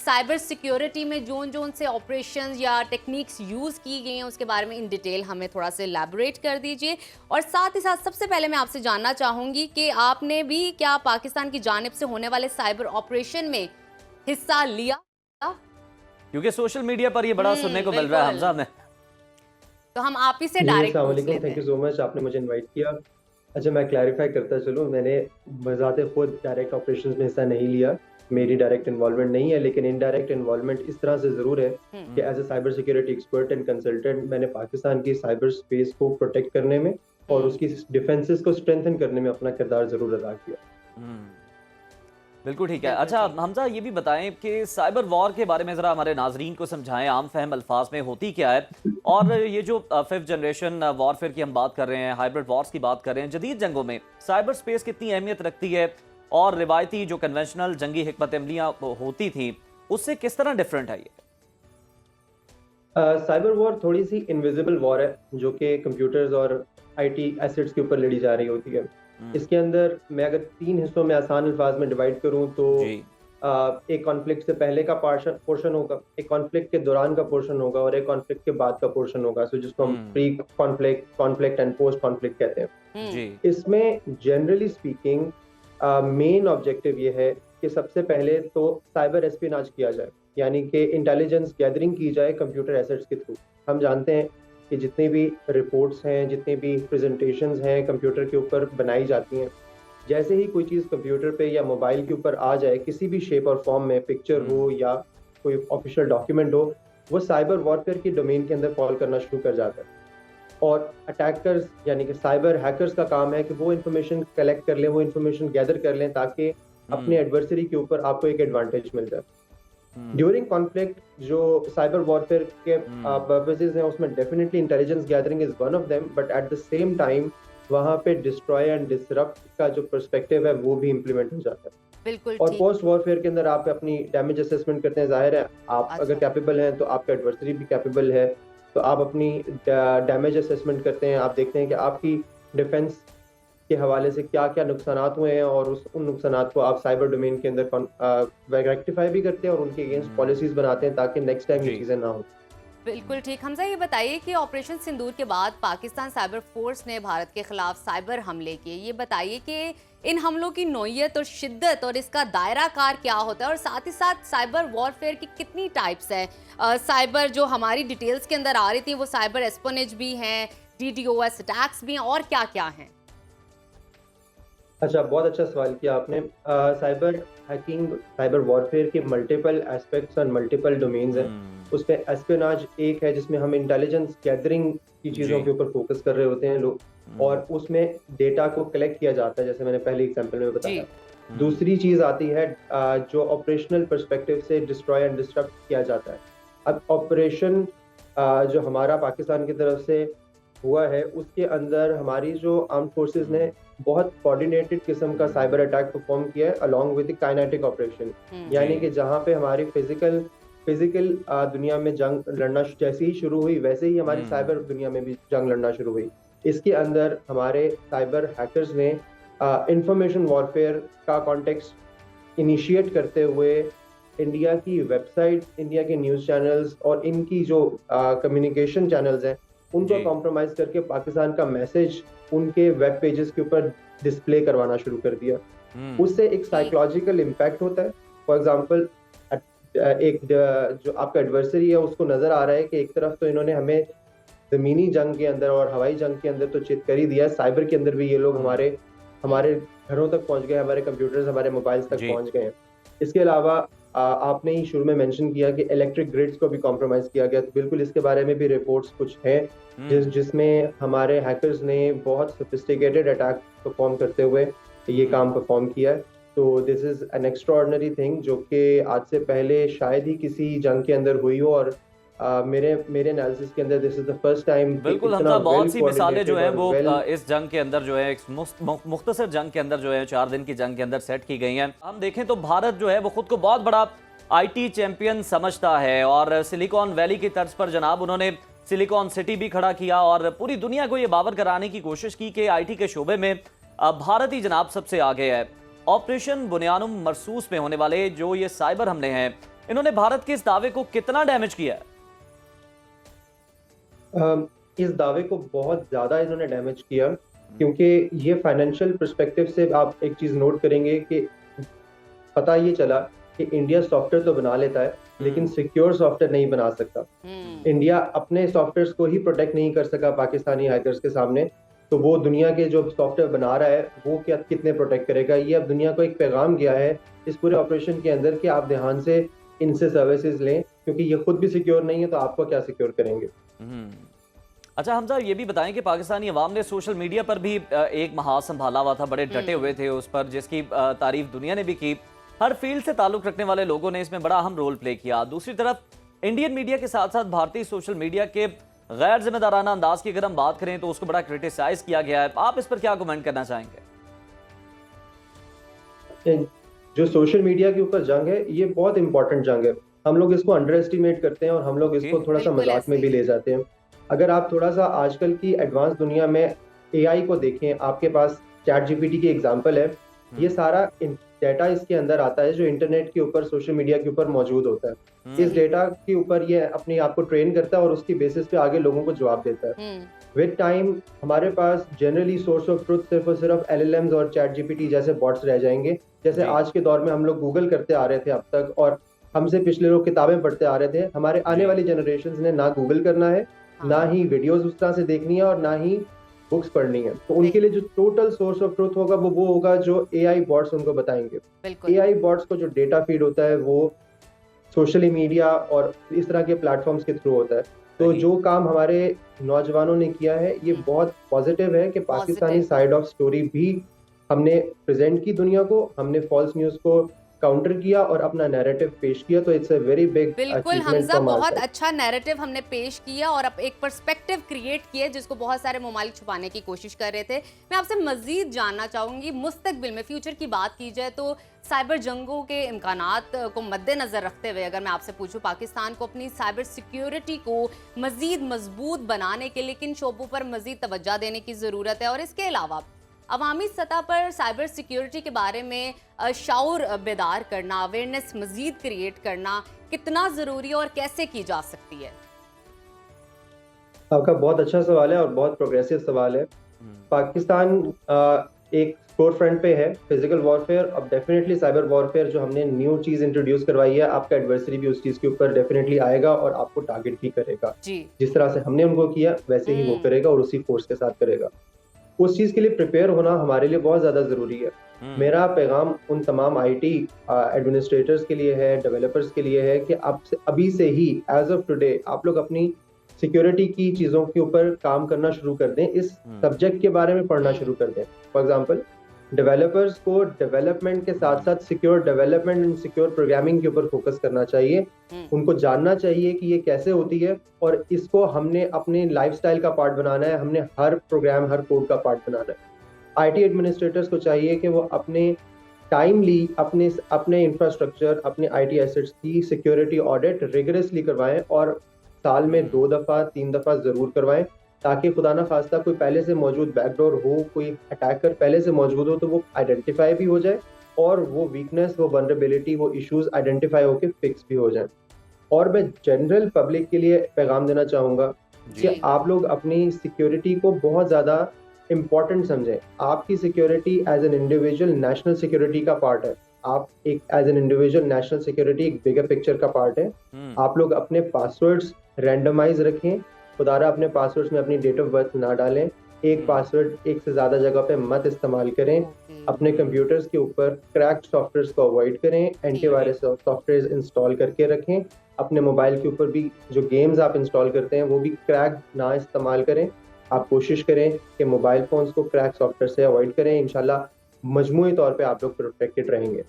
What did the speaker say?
Cyber security में zone zone से operations या टेक्निक्स यूज़ की गई हैं उसके बारे में इन डिटेल हमें थोड़ा सा एलैबोरेट कर दीजिए। और साथ ही साथ सबसे पहले मैं आपसे जानना चाहूँगी कि आपने भी क्या पाकिस्तान की जानिब से होने वाले साइबर ऑपरेशन में हिस्सा लिया? क्योंकि सोशल मीडिया पर ये बड़ा सुनने को मिल रहा है हमजा में। तो हम आप ही से जी, डायरेक्ट अस्सलाम पूछ वालेकुम, लेते थैंक यू हैं। सो मच, आपने मुझे इनवाइट किया। अच्छा, मैं क्लैरिफाई करता चलूँ, मैंने बज़ाते खुद डायरेक्ट ऑपरेशंस में हिस्सा नहीं लिया, मेरी डायरेक्ट इन्वॉल्वमेंट नहीं है, लेकिन इनडायरेक्ट इन्वॉल्वमेंट इस तरह से ज़रूर है कि as a cyber security expert and consultant मैंने पाकिस्तान की साइबर स्पेस को प्रोटेक्ट करने में और उसकी डिफेंसेस को स्ट्रेंथन करने में अपना किरदार ज़रूर अदा किया। बिल्कुल ठीक है। बिल्कुल अच्छा ठीक। हमजा, ये भी बताएं कि साइबर वॉर के बारे में ज़रा हमारे नाजरीन को समझाएं, आम फहम अल्फाज में होती क्या है, और ये जो 5th जनरेशन वॉरफेयर की हम बात कर रहे हैं, हाइब्रिड वॉर्स की बात कर रहे हैं, जदीद जंगों में साइबर स्पेस कितनी अहमियत रखती है और रिवायती जो कन्वेंशनल जंगी हिकमत अमलियाँ होती थी उससे किस तरह डिफरेंट है ये? साइबर वॉर थोड़ी सी इनविजिबल वॉर है जो कि कंप्यूटर्स और आईटी एसेट्स के ऊपर लड़ी जा रही होती है। इसके अंदर मैं अगर 3 हिस्सों में आसान अल्फाज में डिवाइड करूं तो जी। एक कॉन्फ्लिक्ट से पहले का पोर्शन होगा, एक कॉन्फ्लिक्ट के दौरान का पोर्शन होगा और एक कॉन्फ्लिक्ट के बाद का पोर्शन होगा, सो जिसको हम pre conflict and post conflict कहते हैं। जी। इसमें जनरली स्पीकिंग मेन ऑब्जेक्टिव ये है कि सबसे पहले तो साइबर एस्पिनाज किया जाए, यानी कि इंटेलिजेंस गैदरिंग की जाए कंप्यूटर एसेट्स के थ्रू। हम जानते हैं कि जितनी भी रिपोर्ट्स हैं, जितनी भी प्रेजेंटेशंस हैं कंप्यूटर के ऊपर बनाई जाती हैं, जैसे ही कोई चीज़ कंप्यूटर पे या मोबाइल के ऊपर आ जाए किसी भी शेप और फॉर्म में, पिक्चर हो या कोई ऑफिशियल डॉक्यूमेंट हो, वो साइबर वॉरफेयर की डोमेन के अंदर फॉल करना शुरू कर जाता है। और अटैकर्स यानी कि साइबर हैकर्स का काम है कि वो इन्फॉर्मेशन कलेक्ट कर लें, वो इन्फॉर्मेशन गैदर कर लें ताकि अपने एडवर्सरी के ऊपर आपको एक एडवांटेज मिल जाए। ड्यूरिंग कॉन्फ्लिक्ट जो साइबर वॉरफेयर के पर्पसेस हैं उसमें definitely intelligence gathering is one of them, but at the same time वहाँ पे डिस्ट्रॉय एंड डिसरप्ट का जो पर्सपेक्टिव है वो भी इम्प्लीमेंट हो जाता है। बिल्कुल और ठीक। पोस्ट वॉरफेयर के अंदर आप अपनी डैमेज असेसमेंट करते हैं, जाहिर है आप अगर कैपेबल हैं तो आपका एडवर्सरी भी कैपेबल है, तो आप अपनी डैमेज असेसमेंट करते हैं, आप देखते हैं कि आपकी डिफेंस के हवाले से क्या क्या नुकसानात हुए हैं और उन नुकसानात को आप साइबर डोमेन के अंदर रेक्टिफाई भी करते हैं और उनके अगेंस्ट पॉलिसीज बनाते हैं ताकि नेक्स्ट टाइम ये चीज़ें ना हो। बिल्कुल ठीक। हमजा, ये बताइए कि ऑपरेशन सिंदूर के बाद पाकिस्तान साइबर फोर्स ने भारत के खिलाफ साइबर हमले किए। ये बताइए कि इन हमलों की नौइयत और शिद्दत और इसका दायरा कार क्या होता है, और साथ ही साथ साइबर वॉरफेयर की कितनी टाइप्स है? साइबर जो हमारी डिटेल्स के अंदर आ रही थी वो साइबर एस्पोनेज भी हैं, DDoS अटैक्स भी हैं, और क्या क्या हैं? अच्छा, बहुत अच्छा सवाल किया आपने। साइबर हैकिंग, साइबर वॉरफेयर के मल्टीपल एस्पेक्ट्स और मल्टीपल डोमेन्स हैं। उसमें एस्पियोनाज एक है जिसमें हम इंटेलिजेंस गैदरिंग की चीज़ों के ऊपर फोकस कर रहे होते हैं लोग, और उसमें डेटा को कलेक्ट किया जाता है जैसे मैंने पहले एग्जांपल में बताया। दूसरी चीज़ आती है जो ऑपरेशनल पर्सपेक्टिव से डिस्ट्रॉय एंड डिस्ट्रक्ट किया जाता है। अब ऑपरेशन जो हमारा पाकिस्तान की तरफ से हुआ है उसके अंदर हमारी जो आर्म्ड फोर्सेस ने बहुत कोऑर्डिनेटेड किस्म का साइबर अटैक परफॉर्म किया है along with the kinetic operation, यानी कि जहां पे हमारी फिजिकल दुनिया में जंग लड़ना जैसे ही शुरू हुई वैसे ही हमारी साइबर दुनिया में भी जंग लड़ना शुरू हुई। इसके अंदर हमारे साइबर हैकर्स ने इंफॉर्मेशन वॉरफेयर का कॉन्टेक्स्ट इनिशिएट करते हुए इंडिया की वेबसाइट, इंडिया के न्यूज़ चैनल्स और इनकी जो कम्युनिकेशन चैनल्स हैं उनको कॉम्प्रोमाइज करके पाकिस्तान का मैसेज उनके वेब पेजेस के ऊपर डिस्प्ले करवाना शुरू कर दिया। उससे एक साइकोलॉजिकल इम्पैक्ट होता है। फॉर एग्जांपल, एक जो आपका एडवर्सरी है उसको नजर आ रहा है कि एक तरफ तो इन्होंने हमें जमीनी जंग के अंदर और हवाई जंग के अंदर तो चित कर ही दिया, साइबर के अंदर भी ये लोग हमारे घरों तक पहुंच गए, हमारे कंप्यूटर्स, हमारे मोबाइल्स तक पहुंच गए हैं। इसके अलावा आपने ही शुरू में मेंशन किया कि इलेक्ट्रिक ग्रिड्स को भी कॉम्प्रोमाइज किया गया, तो बिल्कुल इसके बारे में भी रिपोर्ट्स कुछ हैं जिसमें हमारे हैकर्स ने बहुत सोफिस्टिकेटेड अटैक परफॉर्म करते हुए ये काम परफॉर्म किया है। तो this is an extraordinary thing जो कि आज से पहले शायद ही किसी जंग के अंदर हुई हो, और मेरे एनालिसिस के अंदर this is the first time. बिल्कुल हमजा, बहुत सी मिसालें जो हैं वो इस जंग के अंदर जो है एक मुख्तसर जंग के अंदर जो है 4 दिन की जंग के अंदर सेट की गई हैं। हम देखें तो भारत जो है वो खुद को बहुत बड़ा IT चैंपियन समझता है, और सिलिकॉन वैली की तर्ज पर जनाब उन्होंने सिलिकॉन सिटी भी खड़ा किया और पूरी दुनिया को ये बावर कराने की कोशिश की कि IT के शोबे में भारत ही जनाब सबसे आगे है। ऑपरेशन बुनियानुम मरसूस में होने वाले जो ये साइबर हमले हैं इन्होंने भारत के इस दावे को कितना डैमेज किया है? इस दावे को बहुत ज्यादा इन्होंने डैमेज किया, क्योंकि ये फाइनेंशियल पर्सपेक्टिव से आप एक चीज नोट करेंगे कि पता ये चला कि इंडिया सॉफ्टवेयर तो बना लेता है लेकिन सिक्योर सॉफ्टवेयर नहीं बना सकता। इंडिया अपने सॉफ्टवेयर को ही प्रोटेक्ट नहीं कर सका पाकिस्तानी हैकर्स के सामने, तो वो दुनिया के जो सॉफ्टवेयर बना रहा है वो क्या कितने प्रोटेक्ट करेगा। ये अब दुनिया को एक पैगाम गया है इस पूरे ऑपरेशन के अंदर कि आप ध्यान से इनसे सर्विसेज लें, क्योंकि ये खुद भी सिक्योर नहीं है तो आपको क्या सिक्योर करेंगे। अच्छा हमजा, ये भी बताएं कि पाकिस्तानी अवाम ने सोशल मीडिया पर भी एक महाज संभाला हुआ था, बड़े डटे हुए थे उस पर, जिसकी तारीफ दुनिया ने भी की। हर फील्ड से ताल्लुक रखने वाले लोगों ने इसमें बड़ा अहम रोल प्ले किया। दूसरी तरफ इंडियन मीडिया के साथ साथ भारतीय सोशल मीडिया के गैर जिम्मेदाराना अंदाज की अगर हम बात करें तो उसको बड़ा क्रिटिसाइज किया गया है। आप इस पर क्या कमेंट करना चाहेंगे? जो सोशल मीडिया के ऊपर जंग है ये बहुत इंपॉर्टेंट जंग है। हम लोग इसको अंडर एस्टिमेट करते हैं और हम लोग इसको थोड़ा सा मजाक में भी ले जाते हैं। अगर आप थोड़ा सा आजकल की एडवांस दुनिया में एआई को देखें, आपके पास चैट जीपीटी की एग्जांपल है, ये सारा डेटा इसके अंदर आता है जो इंटरनेट के ऊपर सोशल मीडिया के ऊपर मौजूद होता है। इस डेटा के ऊपर ये अपने आप को ट्रेन करता है और उसकी बेसिस पे आगे लोगों को जवाब देता है। विद टाइम हमारे पास जनरली सोर्स ऑफ ट्रुथ सिर्फ और सिर्फ एलएलएम्स और चैट जीपीटी जैसे बॉट्स रह जाएंगे। जैसे आज के दौर में हम लोग गूगल करते आ रहे थे अब तक, और हमसे पिछले लोग किताबें पढ़ते आ रहे थे। हमारे आने वाली जनरेशन ने ना गूगल करना है, ना ही वीडियोस उस तरह से देखनी है और ना ही बुक्स पढ़नी है। तो उनके लिए जो टोटल सोर्स ऑफ ट्रुथ होगा वो होगा जो एआई बॉट्स उनको बताएंगे। एआई बॉट्स को जो डेटा फीड होता है वो सोशल मीडिया और इस तरह के प्लेटफॉर्म्स के थ्रू होता है। तो जो काम हमारे नौजवानों ने किया है ये बहुत पॉजिटिव है कि पाकिस्तानी साइड ऑफ स्टोरी भी हमने प्रेजेंट की दुनिया को, हमने फॉल्स न्यूज को काउंटर किया और अपना नैरेटिव पेश किया। तो इट्स अ वेरी बिग बिल्कुल हमजा, बहुत अच्छा नैरेटिव हमने पेश किया और अब एक पर्सपेक्टिव क्रिएट किया जिसको बहुत सारे ममालिक छुपाने की कोशिश कर रहे थे। मैं आपसे मजीद जानना चाहूंगी, मुस्तकबिल में फ्यूचर की बात की जाए तो साइबर जंगों के इम्कानात को मद्देनजर रखते हुए अगर मैं आपसे पूछूं पाकिस्तान को अपनी साइबर सिक्योरिटी को मजीद मजबूत बनाने के लिए किन शोबों पर मजीद तवज्जो देने की ज़रूरत है, और इसके अलावा अवामी सतह पर साइबर सिक्योरिटी के बारे में शऊर बेदार करना, अवेयरनेस मजीद क्रिएट करना कितना ज़रूरी है और कैसे की जा सकती है? आपका बहुत अच्छा सवाल है और बहुत प्रोग्रेसिव सवाल है। पाकिस्तान एक स्टोर फ्रंट पे है फिजिकल वॉरफेयर। अब डेफिनेटली साइबर वॉरफेयर जो हमने न्यू चीज इंट्रोड्यूस करवाई है, आपका एडवर्सरी भी उस चीज के ऊपर डेफिनेटली आएगा और आपको टारगेट भी करेगा। जिस तरह से हमने उनको किया वैसे ही वो करेगा और उसी फोर्स के साथ करेगा। उस चीज के लिए प्रिपेयर होना हमारे लिए बहुत ज्यादा जरूरी है। मेरा पैगाम उन तमाम आईटी एडमिनिस्ट्रेटर्स के लिए है, डेवलपर्स के लिए है कि अभी से ही एज ऑफ टुडे आप लोग अपनी सिक्योरिटी की चीजों के ऊपर काम करना शुरू कर दें, इस सब्जेक्ट के बारे में पढ़ना शुरू कर दें। फॉर एग्जांपल डेवलपर्स को डेवलपमेंट के साथ साथ secure development and secure programming के ऊपर फोकस करना चाहिए। उनको जानना चाहिए कि ये कैसे होती है और इसको हमने अपने लाइफस्टाइल का पार्ट बनाना है, हमने हर प्रोग्राम हर कोड का पार्ट बनाना है। आईटी एडमिनिस्ट्रेटर्स को चाहिए कि वो अपने टाइमली अपने इंफ्रास्ट्रक्चर, अपने आईटी एसेट्स की सिक्योरिटी ऑडिट रिगरसली करवाएं और साल में 2 दफा 3 दफा जरूर करवाएं, ताकि खुदा ना खास्ता कोई पहले से मौजूद बैकडोर हो, कोई अटैकर पहले से मौजूद हो तो वो आइडेंटिफाई भी हो जाए और वो वीकनेस, वो वनरेबिलिटी, वो इश्यूज आइडेंटिफाई होकर फिक्स भी हो जाए। और मैं जनरल पब्लिक के लिए पैगाम देना चाहूंगा कि आप लोग अपनी सिक्योरिटी को बहुत ज्यादा इम्पोर्टेंट समझें। आपकी security as an individual national security का पार्ट है। आप एक as an individual national security एक बिगर पिक्चर का पार्ट है। आप लोग अपने पासवर्ड्स रैंडमाइज रखें। खुदारा अपने पासवर्ड्स में अपनी डेट ऑफ बर्थ ना डालें। एक पासवर्ड एक से ज्यादा जगह पे मत इस्तेमाल करें। अपने कंप्यूटर्स के ऊपर क्रैक्ड सॉफ्टवेयर्स को अवॉइड करें। एंटीवायरस सॉफ्टवेयर इंस्टॉल करके रखें। अपने मोबाइल के ऊपर भी जो गेम्स आप इंस्टॉल करते हैं वो भी क्रैक ना इस्तेमाल करें। आप कोशिश करें कि मोबाइल फोन्स को क्रैक सॉफ्टवेयर से अवॉइड करें। इंशाल्लाह मजमूई तौर पे आप लोग प्रोटेक्टेड रहेंगे।